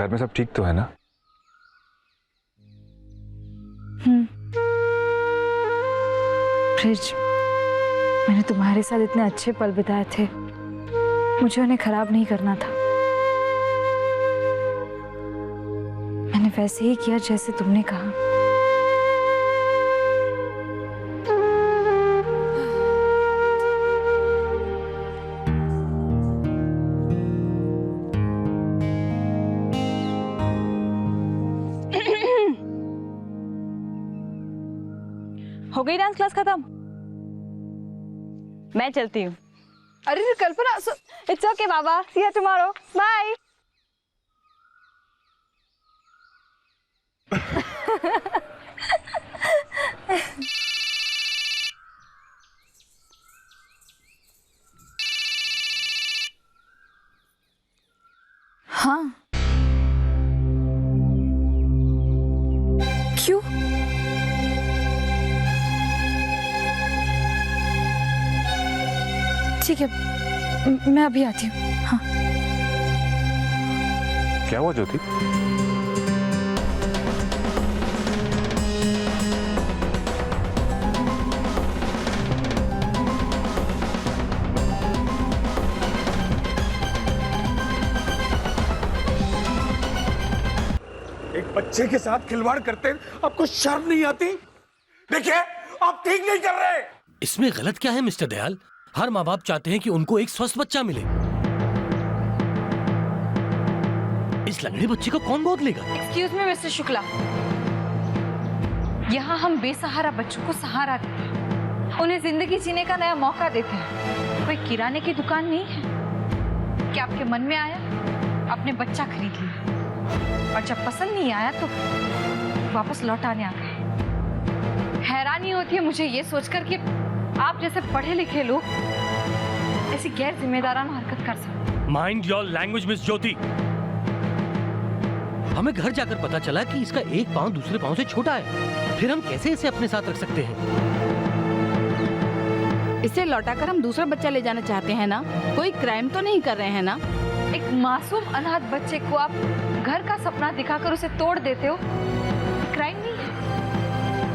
घर में सब ठीक तो है ना? ब्रिज, मैंने तुम्हारे साथ इतने अच्छे पल बिताए थे, मुझे उन्हें खराब नहीं करना था। मैंने वैसे ही किया जैसे तुमने कहा। हो गई डांस क्लास खत्म? मैं चलती हूँ। अरे कल्पना, इट्स ओके बाबा, सी यू टुमारो, बाय। हाँ, क्यों? ठीक है, मैं अभी आती हूँ। हाँ। क्या हुआ ज्योति? एक बच्चे के साथ खिलवाड़ करते आपको शर्म नहीं आती? देखिए, आप ठीक नहीं कर रहे। इसमें गलत क्या है मिस्टर दयाल? हर माँ बाप चाहते हैं कि उनको एक स्वस्थ बच्चा मिले। इस लंगड़े बच्चे को कौन गोद लेगा? एक्सक्यूज मी मिस्टर शुक्ला, यहाँ हम बेसहारा बच्चों को सहारा देते हैं, उन्हें जिंदगी जीने का नया मौका देते हैं। कोई किराने की दुकान नहीं है। क्या आपके मन में आया, आपने बच्चा खरीद लिया और जब पसंद नहीं आया तो वापस लौटाने आ गए। हैरानी होती है मुझे ये सोचकर कि आप जैसे पढ़े लिखे लोग ऐसी गैर जिम्मेदाराना हरकत कर सकते। माइंड योर लैंग्वेज मिस ज्योति। हमें घर जाकर पता चला कि इसका एक पांव दूसरे पांव से छोटा है, फिर हम कैसे इसे अपने साथ रख सकते हैं? इसे लौटाकर हम दूसरा बच्चा ले जाना चाहते हैं ना? कोई क्राइम तो नहीं कर रहे हैं ना? एक मासूम अनाथ बच्चे को आप घर का सपना दिखाकर उसे तोड़ देते हो, क्राइम नहीं है।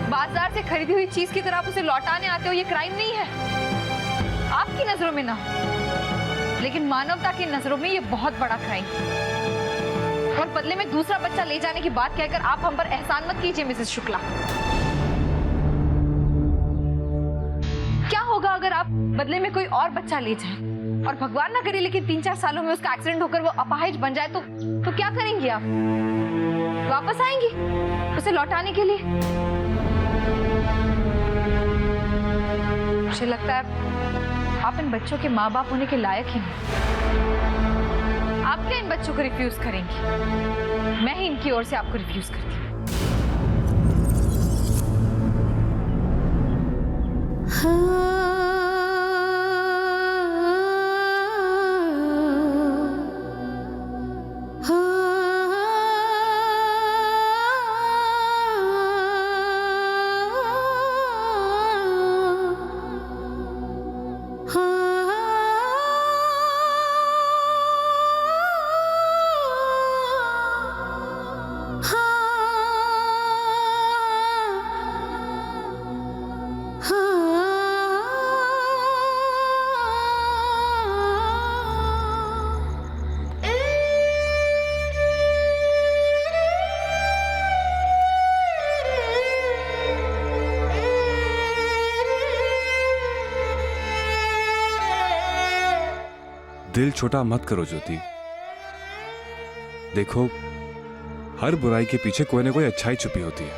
बाजार से खरीदी हुई चीज की तरह आप उसे लौटाने आते हो, ये क्राइम नहीं है। आपकी नजरों में ना, लेकिन मानवता की नजरों में ये बहुत बड़ा क्राइम। और बदले में दूसरा बच्चा ले जाने की बात कहकर आप हम पर एहसान मत कीजिए मिसेस शुक्ला। क्या होगा अगर आप बदले में कोई और बच्चा ले जाएं? और भगवान ना करे लेकिन 3-4 सालों में उसका एक्सीडेंट होकर वो अपाहिज बन जाए तो क्या करेंगी आप? वापस आएंगी उसे लौटाने के लिए? मुझे लगता है आप इन बच्चों के माँ बाप होने के लायक ही नहीं। आप क्या इन बच्चों को रिफ्यूज करेंगी? मैं ही इनकी ओर से आपको रिफ्यूज करती हूँ। दिल छोटा मत करो ज्योति। देखो, हर बुराई के पीछे कोई ना कोई अच्छाई छुपी होती है।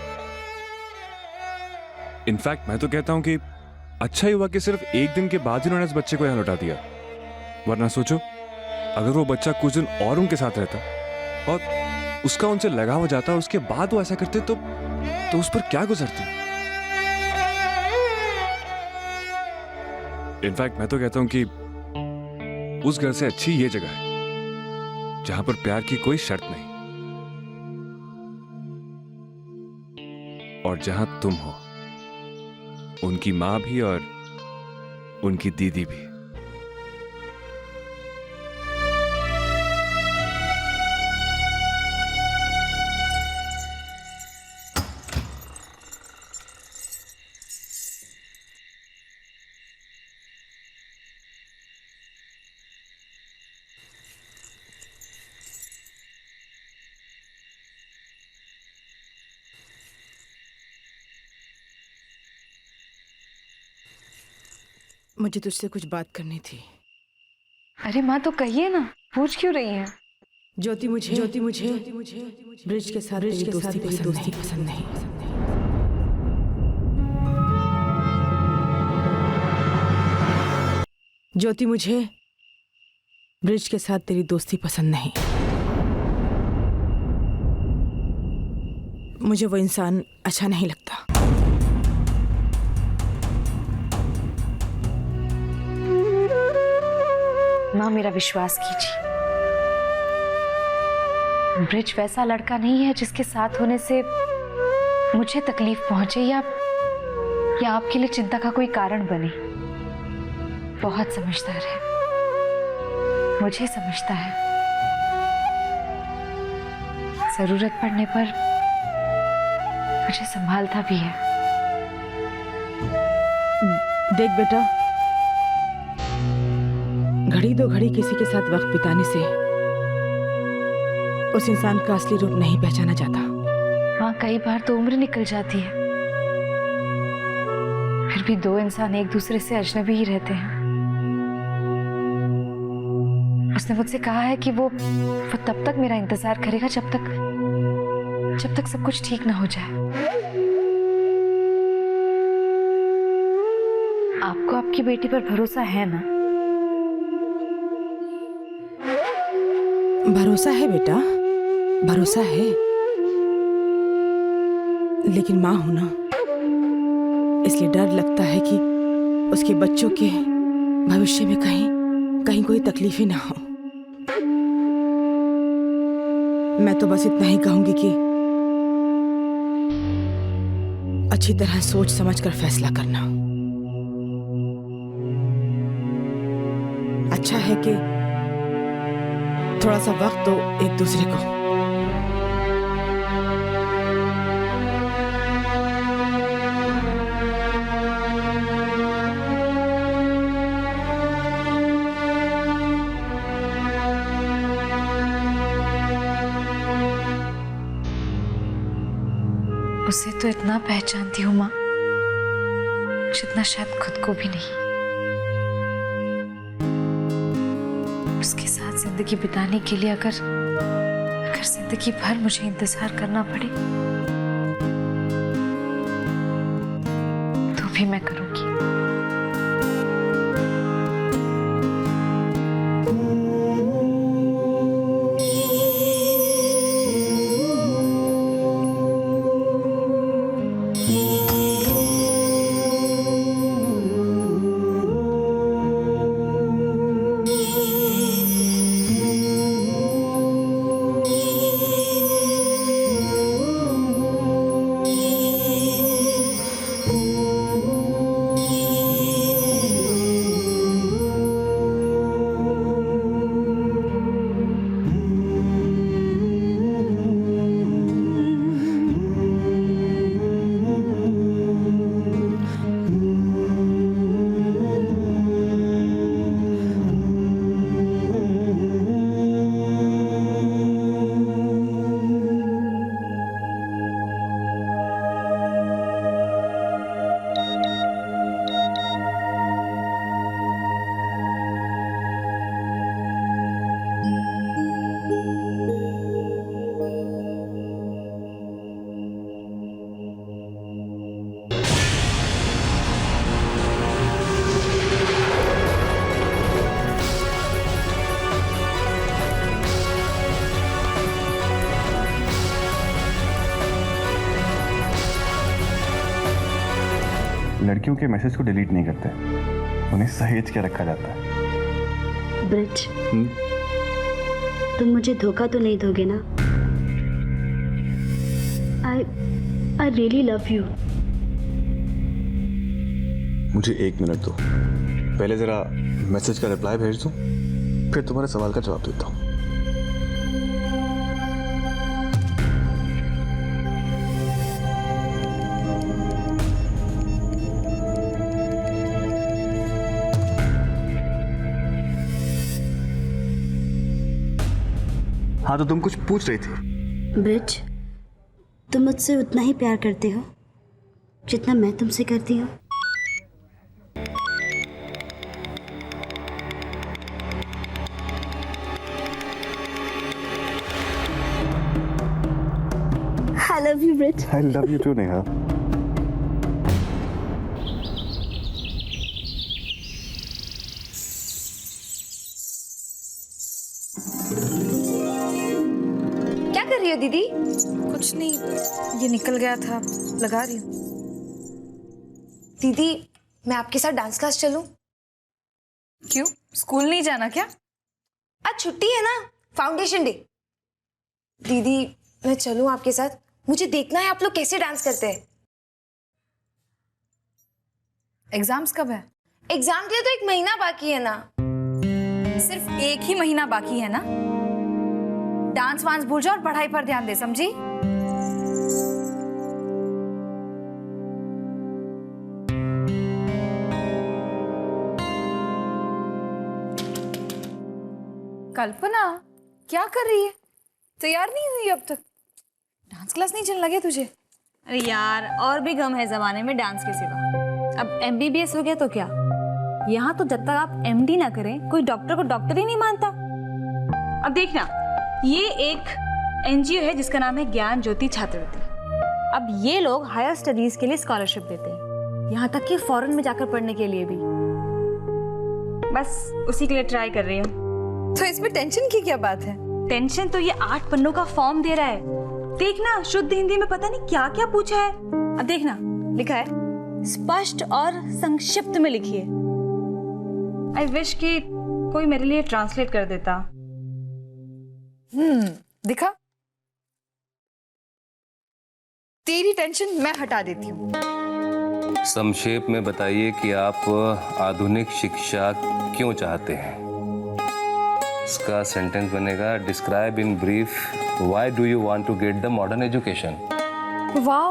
इनफैक्ट मैं तो कहता हूं कि अच्छा ही हुआ कि सिर्फ एक दिन के बाद ही उन्होंने इस बच्चे को यहां लौटा दिया। वरना सोचो, अगर वो बच्चा कुछ दिन और उनके साथ रहता और उसका उनसे लगाव हो जाता, उसके बाद वो ऐसा करते तो उस पर क्या गुजरती। इनफैक्ट मैं तो कहता हूं कि उस घर से अच्छी ये जगह है जहां पर प्यार की कोई शर्त नहीं, और जहां तुम हो, उनकी मां भी और उनकी दीदी भी। मुझे तुझसे कुछ बात करनी थी। अरे माँ तो कहिए ना, पूछ क्यों रही हैं? ज्योति मुझे ब्रिज के साथ तेरी दोस्ती पसंद नहीं। ज्योति मुझे ब्रिज के साथ तेरी दोस्ती पसंद नहीं। मुझे वो इंसान अच्छा नहीं लगता। माँ मेरा विश्वास कीजिए, ब्रिज वैसा लड़का नहीं है जिसके साथ होने से मुझे तकलीफ पहुंचे या आपके लिए चिंता का कोई कारण बने। बहुत समझदार है, मुझे समझता है। जरूरत पड़ने पर मुझे संभालता भी है। देख बेटा, घड़ी दो घड़ी किसी के साथ वक्त बिताने से उस इंसान का असली रूप नहीं पहचाना जाता। हाँ, कई बार तो उम्र निकल जाती है, फिर भी दो इंसान एक दूसरे से अजनबी ही रहते हैं। उसने मुझसे कहा है कि वो तब तक मेरा इंतजार करेगा जब तक सब कुछ ठीक ना हो जाए। आपको आपकी बेटी पर भरोसा है ना? भरोसा है बेटा, भरोसा है, लेकिन मां हूं ना, इसलिए डर लगता है कि उसके बच्चों के भविष्य में कहीं कोई तकलीफें ना हो। मैं तो बस इतना ही कहूंगी कि अच्छी तरह सोच समझ कर फैसला करना। अच्छा है कि थोड़ा सा वक्त दो एक दूसरे को। उसे तो इतना पहचानती हूँ माँ, जितना शायद खुद को भी नहीं। उसके साथ जिंदगी बिताने के लिए अगर जिंदगी भर मुझे इंतजार करना पड़े तो भी मैं करूंगी। लड़कियों के मैसेज को डिलीट नहीं करते, उन्हें सहेज के रखा जाता है। ब्रिज, तुम मुझे धोखा तो नहीं दोगे ना? I really love you. मुझे 1 मिनट दो, पहले जरा मैसेज का रिप्लाई भेज दूं, फिर तुम्हारे सवाल का जवाब देता हूं। हाँ, तो तुम कुछ पूछ रही थी। ब्रिज, तुम मुझसे उतना ही प्यार करते हो जितना मैं तुमसे करती हूँ। I love you Brij. I love you too Neha. क्या कर रही हो दीदी? कुछ नहीं, ये निकल गया था, लगा रही हूँ। दीदी मैं आपके साथ डांस क्लास चलूं? क्यों, स्कूल नहीं जाना क्या? आज छुट्टी है ना, फाउंडेशन डे। दीदी मैं चलूं आपके साथ? मुझे देखना है आप लोग कैसे डांस करते हैं। एग्जाम्स कब है? एग्जाम के लिए तो 1 महीना बाकी है ना। सिर्फ 1 ही महीना बाकी है ना। डांस वांस भूल जाओ और पढ़ाई पर ध्यान दे, समझी? कल्पना क्या कर रही है? तैयार नहीं हुई अब तक? डांस क्लास नहीं चलने लगे तुझे? अरे यार, और भी गम है जमाने में डांस के सिवा। अब MBBS हो गया तो क्या, यहाँ तो जब तक आप MD ना करें कोई डॉक्टर को डॉक्टर ही नहीं मानता। अब देखना, ये एक NGO है जिसका नाम है ज्ञान ज्योति छात्रवृत्ति। अब ये लोग हायर स्टडीज के लिए स्कॉलरशिप देते हैं, यहाँ तक कि फॉरेन में जाकर पढ़ने के लिए भी। बस उसी के लिए ट्राई कर रही हूँ। तो इसमें टेंशन की क्या बात है? टेंशन तो ये 8 पन्नों का फॉर्म दे रहा है। देखना, शुद्ध हिंदी में पता नहीं क्या क्या पूछा है। अब देखना, लिखा है स्पष्ट और संक्षिप्त में लिखिए। आई विश कि कोई मेरे लिए ट्रांसलेट कर देता। दिखा, तेरी टेंशन मैं हटा देती हूँ। संक्षेप में बताइए कि आप आधुनिक शिक्षा क्यों चाहते हैं। इसका सेंटेंस बनेगा, describe in brief why do you want to get the modern education. वाह,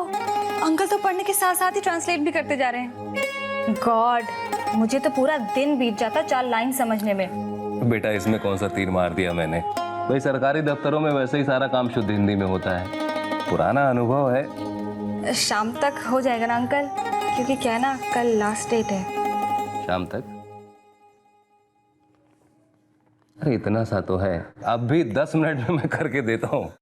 अंकल तो पढ़ने के साथ साथ ही ट्रांसलेट भी करते जा रहे हैं। गॉड, मुझे तो पूरा दिन बीत जाता 4 लाइन समझने में। बेटा इसमें कौन सा तीर मार दिया मैंने? भाई सरकारी दफ्तरों में वैसे ही सारा काम शुद्ध हिंदी में होता है, पुराना अनुभव है। शाम तक हो जाएगा ना अंकल, क्योंकि क्या है ना, कल लास्ट डेट है। शाम तक? अरे इतना सा तो है, अब भी 10 मिनट में मैं करके देता हूँ।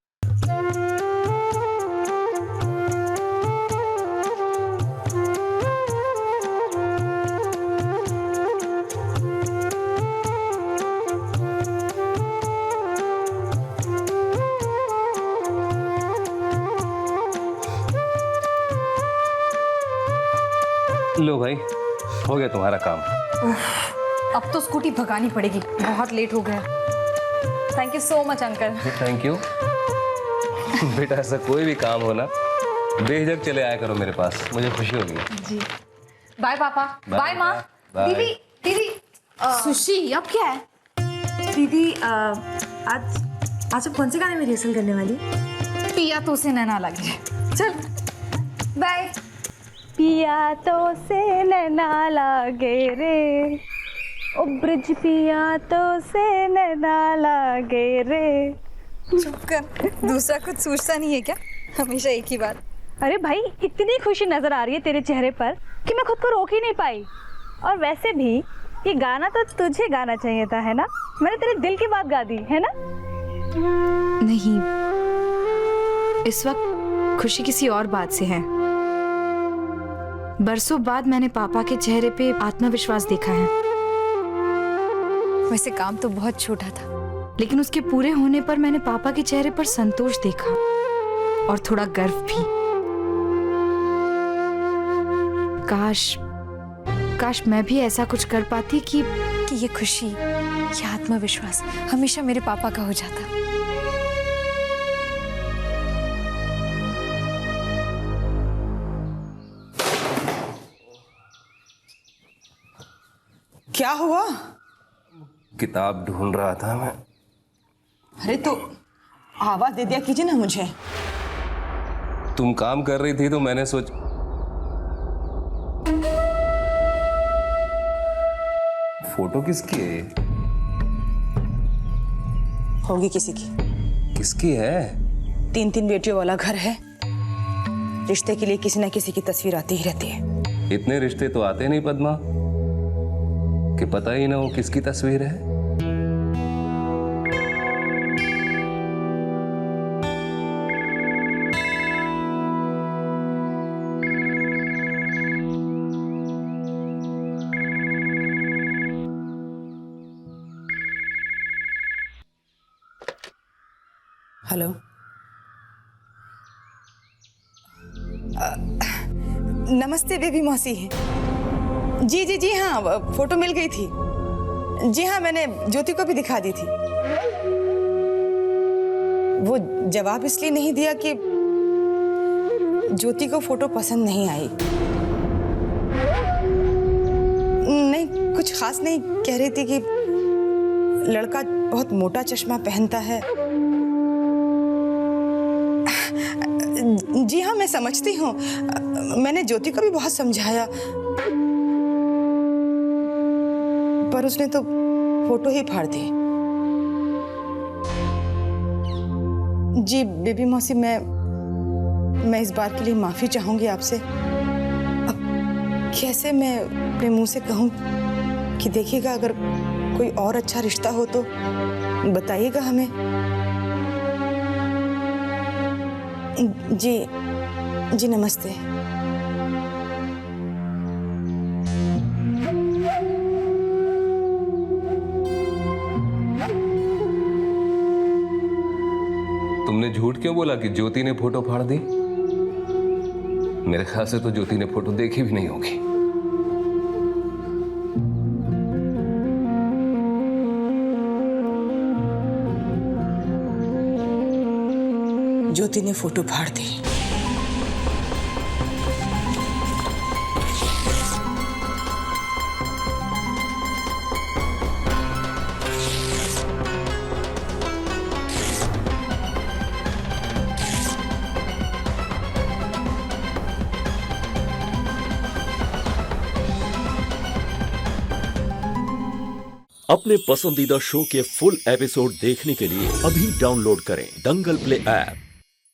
लो भाई, हो गया तुम्हारा काम। अब तो स्कूटी भगानी पड़ेगी, बहुत लेट हो गया। Thank you so much uncle. Thank you. बेटा ऐसा कोई भी काम हो ना, बेझिझक चले आया करो मेरे पास, मुझे खुशी होगी। जी, बाय पापा, बाय माँ। दीदी दीदी सुशी, अब क्या है? दीदी आज आप कौन से गाने में रिहर्सल करने वाली? पिया तो उसे नैना लगी। चल बाय। पिया तो से नैना लागे रे, ओ ब्रिज पिया तो से नैना लागे रे। चुप कर, दूसरा कुछ सोचता नहीं है क्या? हमेशा एक ही बात। अरे भाई, इतनी खुशी नजर आ रही है तेरे चेहरे पर कि मैं खुद को रोक ही नहीं पाई। और वैसे भी ये गाना तो तुझे गाना चाहिए था, है ना? मैंने तेरे दिल की बात गा दी, है ना? नहीं, इस वक्त खुशी किसी और बात से है। बरसों बाद मैंने पापा के चेहरे पे आत्मविश्वास देखा है। वैसे काम तो बहुत छोटा था, लेकिन उसके पूरे होने पर मैंने पापा के चेहरे पर संतोष देखा और थोड़ा गर्व भी। काश मैं भी ऐसा कुछ कर पाती कि ये खुशी, ये आत्मविश्वास हमेशा मेरे पापा का हो जाता। क्या हुआ? किताब ढूंढ रहा था मैं। अरे तो आवाज दे दिया कीजिए ना मुझे। तुम काम कर रही थी तो मैंने सोच। फोटो किसकी है? होगी किसी की। किसकी है? 3 बेटियों वाला घर है, रिश्ते के लिए किसी न किसी की तस्वीर आती ही रहती है। इतने रिश्ते तो आते नहीं पद्मा कि पता ही ना हो किसकी तस्वीर है। हेलो। नमस्ते बेबी मौसी। जी जी जी हाँ, फोटो मिल गई थी। जी हाँ, मैंने ज्योति को भी दिखा दी थी। वो जवाब इसलिए नहीं दिया कि ज्योति को फोटो पसंद नहीं आई। नहीं, कुछ खास नहीं, कह रही थी कि लड़का बहुत मोटा चश्मा पहनता है। जी हाँ, मैं समझती हूँ। मैंने ज्योति को भी बहुत समझाया, पर उसने तो फोटो ही फाड़ दी। जी बेबी मौसी, मैं इस बार के लिए माफी चाहूंगी आपसे। अब कैसे मैं अपने मुंह से कहूँ कि देखिएगा, अगर कोई और अच्छा रिश्ता हो तो बताइएगा हमें। जी जी नमस्ते। तुमने झूठ क्यों बोला कि ज्योति ने फोटो फाड़ दी? मेरे ख्याल से तो ज्योति ने फोटो देखी भी नहीं होगी। ज्योति ने फोटो फाड़ दी। अपने पसंदीदा शो के फुल एपिसोड देखने के लिए अभी डाउनलोड करें दंगल प्ले ऐप।